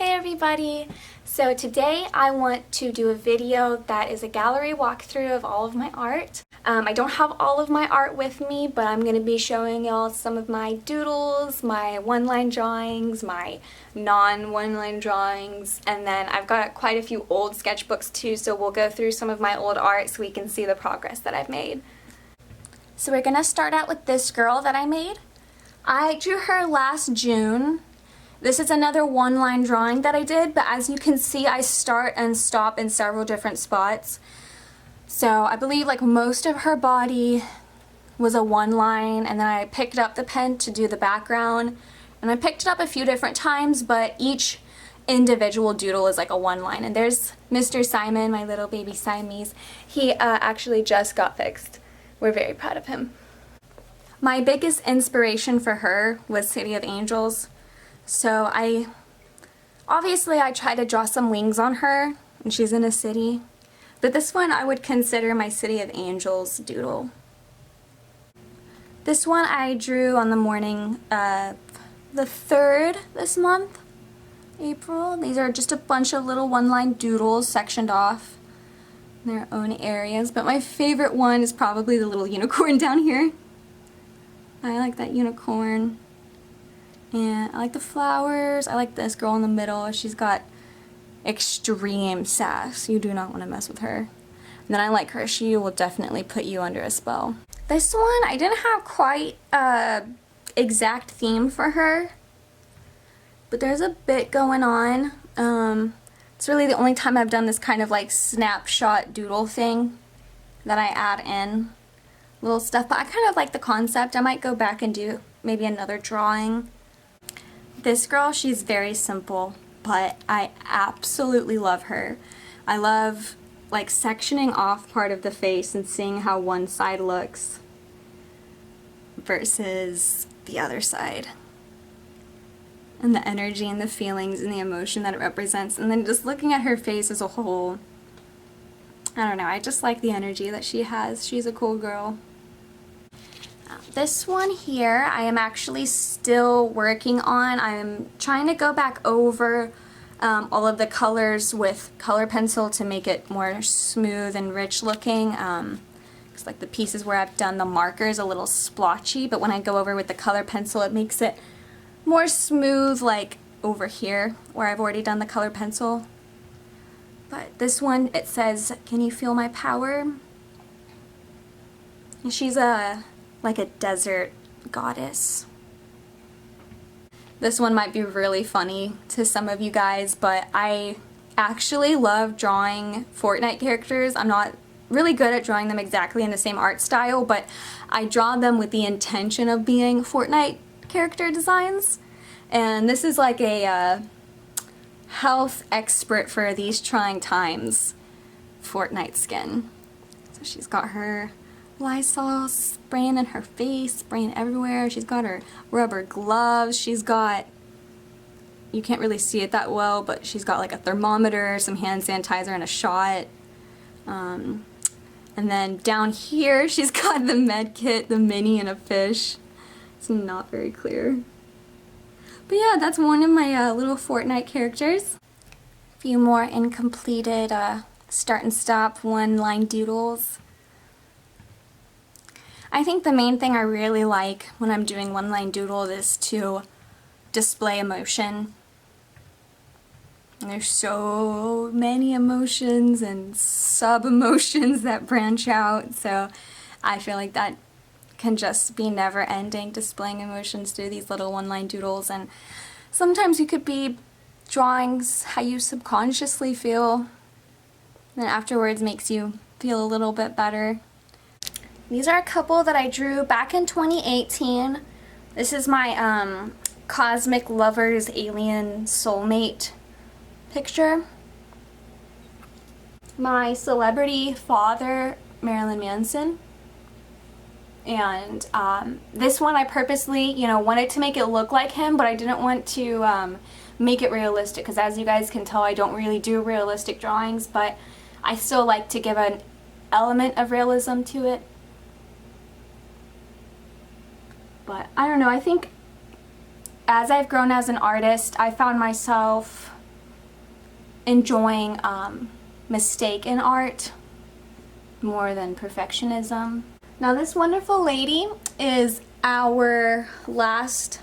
Hey everybody! So today I want to do a video that is a gallery walkthrough of all of my art. I don't have all of my art with me, but I'm going to be showing y'all some of my doodles, my one-line drawings, my non-one-line drawings, and then I've got quite a few old sketchbooks too, so we'll go through some of my old art so we can see the progress that I've made. So we're going to start out with this girl that I made. I drew her last June. This is another one-line drawing that I did, but as you can see, I start and stop in several different spots. So I believe like most of her body was a one-line, and then I picked up the pen to do the background. And I picked it up a few different times, but each individual doodle is like a one-line. And there's Mr. Simon, my little baby Siamese. He actually just got fixed. We're very proud of him. My biggest inspiration for her was City of Angels. So obviously I try to draw some wings on her, and she's in a city. But this one I would consider my City of Angels doodle. This one I drew on the morning of the 3rd this month, April. These are just a bunch of little one-line doodles sectioned off in their own areas. But my favorite one is probably the little unicorn down here. I like that unicorn. And I like the flowers. I like this girl in the middle. She's got extreme sass. You do not want to mess with her. And then I like her. She will definitely put you under a spell. This one, I didn't have quite an exact theme for her, but there's a bit going on. It's really the only time I've done this kind of like snapshot doodle thing that I add in little stuff. But I kind of like the concept. I might go back and do maybe another drawing. This girl, she's very simple, but I absolutely love her. I love like sectioning off part of the face and seeing how one side looks versus the other side. And the energy and the feelings and the emotion that it represents. And then just looking at her face as a whole, I don't know, I just like the energy that she has. She's a cool girl. This one here I am actually still working on. I'm trying to go back over all of the colors with color pencil to make it more smooth and rich looking. It's like the pieces where I've done the markers a little splotchy, but when I go over with the color pencil it makes it more smooth, like over here where I've already done the color pencil. But this one, it says, "Can you feel my power?" And she's like a desert goddess. This one might be really funny to some of you guys, but I actually love drawing Fortnite characters. I'm not really good at drawing them exactly in the same art style, but I draw them with the intention of being Fortnite character designs. And this is like a health expert for these trying times Fortnite skin. So she's got her Lysol spraying in her face, spraying everywhere. She's got her rubber gloves. She's got, you can't really see it that well, but she's got like a thermometer, some hand sanitizer, and a shot. And then down here, she's got the med kit, the mini, and a fish. It's not very clear. But yeah, that's one of my little Fortnite characters. A few more incompleted start and stop one-line doodles. I think the main thing I really like when I'm doing one-line doodles is to display emotion. And there's so many emotions and sub-emotions that branch out, so I feel like that can just be never-ending, displaying emotions through these little one-line doodles. And sometimes you could be drawing how you subconsciously feel, and afterwards makes you feel a little bit better. These are a couple that I drew back in 2018. This is my Cosmic Lovers Alien Soulmate picture. My celebrity father, Marilyn Manson. And this one I purposely, wanted to make it look like him, but I didn't want to make it realistic, because as you guys can tell, I don't really do realistic drawings, but I still like to give an element of realism to it. But I don't know, I think as I've grown as an artist, I found myself enjoying mistake in art more than perfectionism. Now this wonderful lady is our last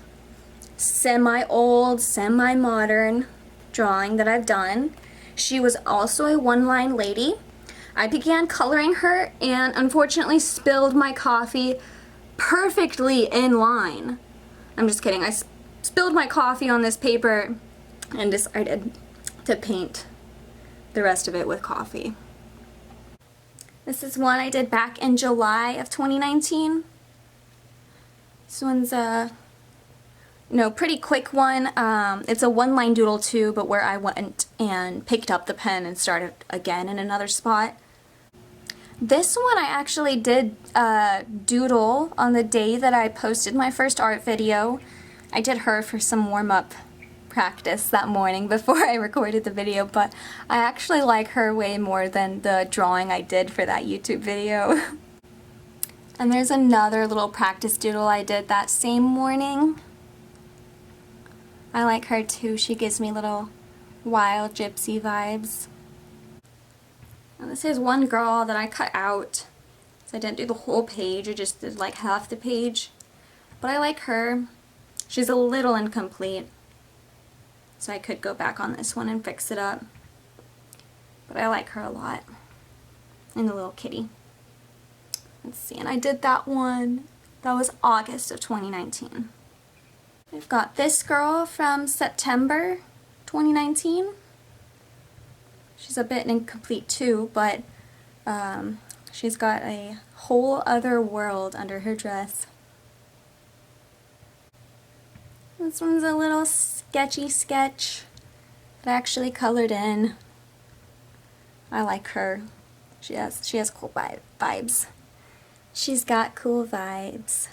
semi-old, semi-modern drawing that I've done. She was also a one-line lady. I began coloring her and unfortunately spilled my coffee perfectly in line. I'm just kidding. I spilled my coffee on this paper and decided to paint the rest of it with coffee. This is one I did back in July of 2019. This one's a pretty quick one. It's a one-line doodle too, but where I went and picked up the pen and started again in another spot. This one I actually did doodle on the day that I posted my first art video. I did her for some warm-up practice that morning before I recorded the video, but I actually like her way more than the drawing I did for that YouTube video. And there's another little practice doodle I did that same morning. I like her too. She gives me little wild gypsy vibes. And this is one girl that I cut out. So I didn't do the whole page, I just did like half the page. But I like her. She's a little incomplete. So I could go back on this one and fix it up. But I like her a lot. And the little kitty. Let's see, and I did that one. That was August of 2019. We've got this girl from September 2019. She's a bit incomplete too, but she's got a whole other world under her dress. This one's a little sketchy sketch that I actually colored in. I like her. She has cool vibes. She's got cool vibes.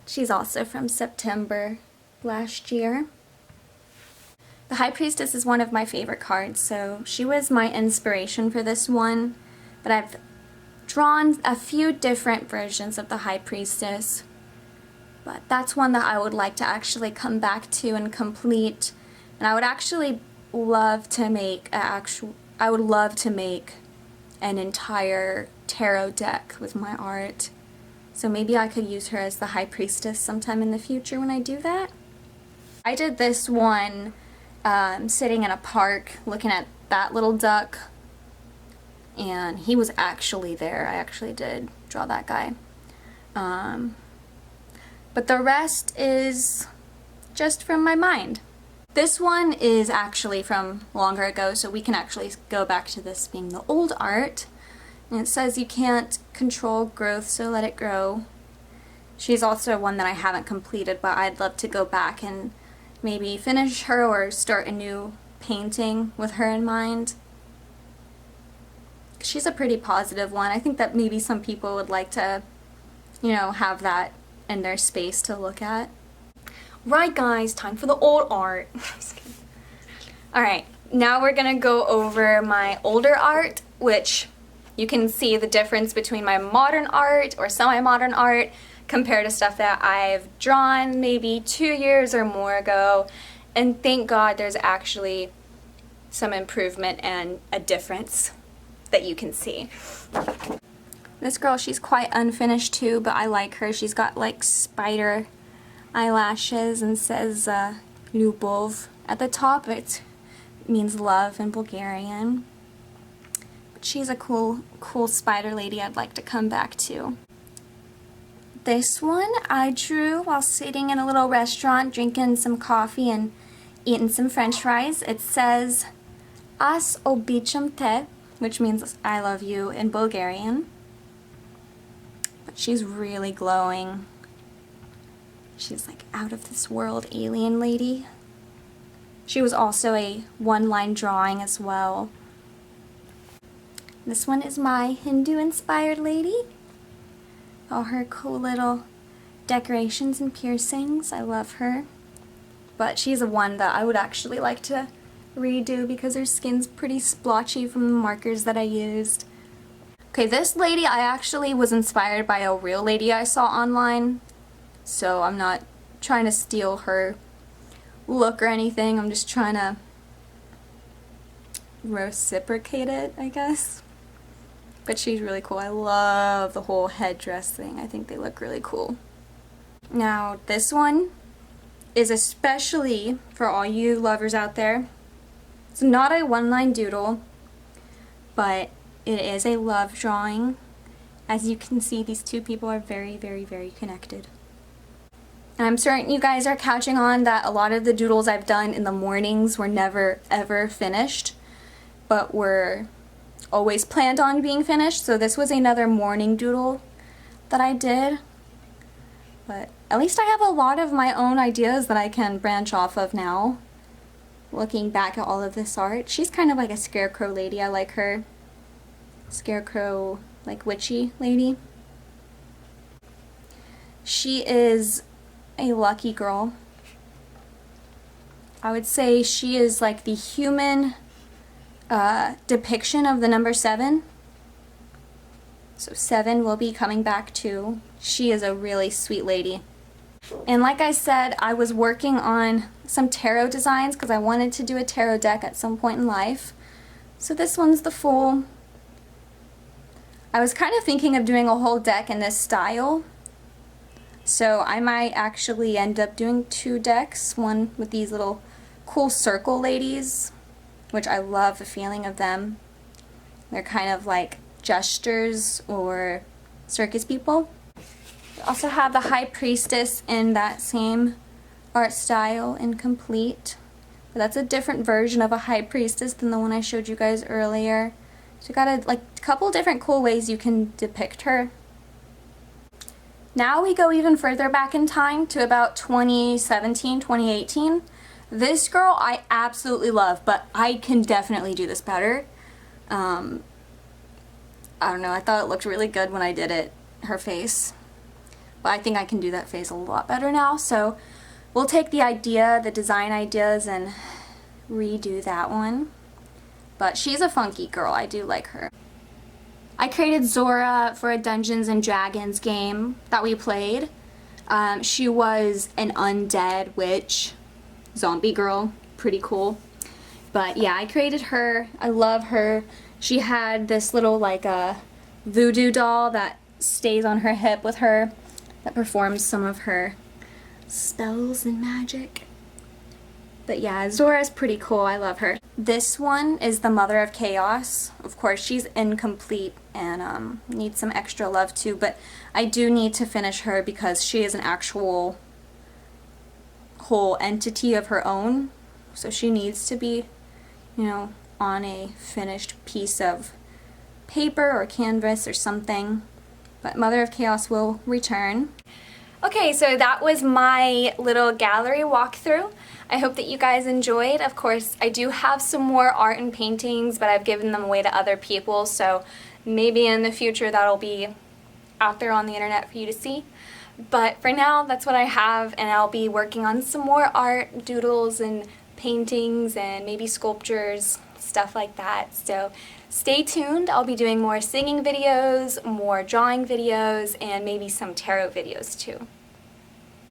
She's also from September last year. The High Priestess is one of my favorite cards, so she was my inspiration for this one. But I've drawn a few different versions of the High Priestess. But that's one that I would like to actually come back to and complete. And I would actually love to make an entire tarot deck with my art. So maybe I could use her as the High Priestess sometime in the future when I do that. I did this one sitting in a park looking at that little duck, and he was actually there. I actually did draw that guy. But the rest is just from my mind. This one is actually from longer ago, so we can actually go back to this being the old art. And it says you can't control growth, so let it grow. She's also one that I haven't completed, but I'd love to go back and maybe finish her or start a new painting with her in mind. She's a pretty positive one. I think that maybe some people would like to, have that in their space to look at. Right guys, time for the old art. Alright, now we're gonna go over my older art, which you can see the difference between my modern art or semi-modern art compared to stuff that I've drawn maybe 2 years or more ago. And thank God there's actually some improvement and a difference that you can see. This girl, she's quite unfinished too, but I like her. She's got like spider eyelashes and says Lubov at the top. It means love in Bulgarian. But she's a cool spider lady I'd like to come back to. This one I drew while sitting in a little restaurant drinking some coffee and eating some french fries. It says As obicham te, which means I love you in Bulgarian. But she's really glowing. She's like out of this world alien lady. She was also a one-line drawing as well. This one is my Hindu-inspired lady. All her cool little decorations and piercings. I love her. But she's a one that I would actually like to redo because her skin's pretty splotchy from the markers that I used. Okay, this lady I actually was inspired by a real lady I saw online. So I'm not trying to steal her look or anything. I'm just trying to reciprocate it, I guess. But she's really cool. I love the whole headdress thing. I think they look really cool. Now, this one is especially for all you lovers out there. It's not a one-line doodle, but it is a love drawing. As you can see, these two people are very, very, very connected. And I'm certain you guys are catching on that a lot of the doodles I've done in the mornings were never, ever finished, but were always planned on being finished. So this was another morning doodle that I did. But at least I have a lot of my own ideas that I can branch off of now. Looking back at all of this art. She's kind of like a scarecrow lady. I like her. Scarecrow, like witchy lady. She is a lucky girl. I would say she is like the human depiction of the number 7. So 7 will be coming back too. She is a really sweet lady. And like I said, I was working on some tarot designs because I wanted to do a tarot deck at some point in life. So this one's the Fool. I was kind of thinking of doing a whole deck in this style. So I might actually end up doing 2 decks. One with these little cool circle ladies, which I love the feeling of them. They're kind of like jesters or circus people. We also have the High Priestess in that same art style, incomplete. But that's a different version of a High Priestess than the one I showed you guys earlier. So you got a couple different cool ways you can depict her. Now we go even further back in time to about 2017, 2018. This girl I absolutely love, but I can definitely do this better. I don't know, I thought it looked really good when I did it, her face. But I think I can do that face a lot better now, so we'll take the idea, the design ideas, and redo that one. But she's a funky girl, I do like her. I created Zora for a Dungeons and Dragons game that we played. She was an undead witch, zombie girl, pretty cool. But yeah, I created her. I love her. She had this little like a voodoo doll that stays on her hip with her that performs some of her spells and magic. But yeah, Zora's pretty cool. I love her. This one is the Mother of Chaos. Of course, she's incomplete and needs some extra love too, but I do need to finish her because she is an actual whole entity of her own. So she needs to be, you know, on a finished piece of paper or canvas or something. But Mother of Chaos will return. Okay, so that was my little gallery walkthrough. I hope that you guys enjoyed. Of course, I do have some more art and paintings, but I've given them away to other people, so maybe in the future that'll be out there on the internet for you to see. But for now, that's what I have, and I'll be working on some more art, doodles, and paintings, and maybe sculptures, stuff like that. So stay tuned. I'll be doing more singing videos, more drawing videos, and maybe some tarot videos too.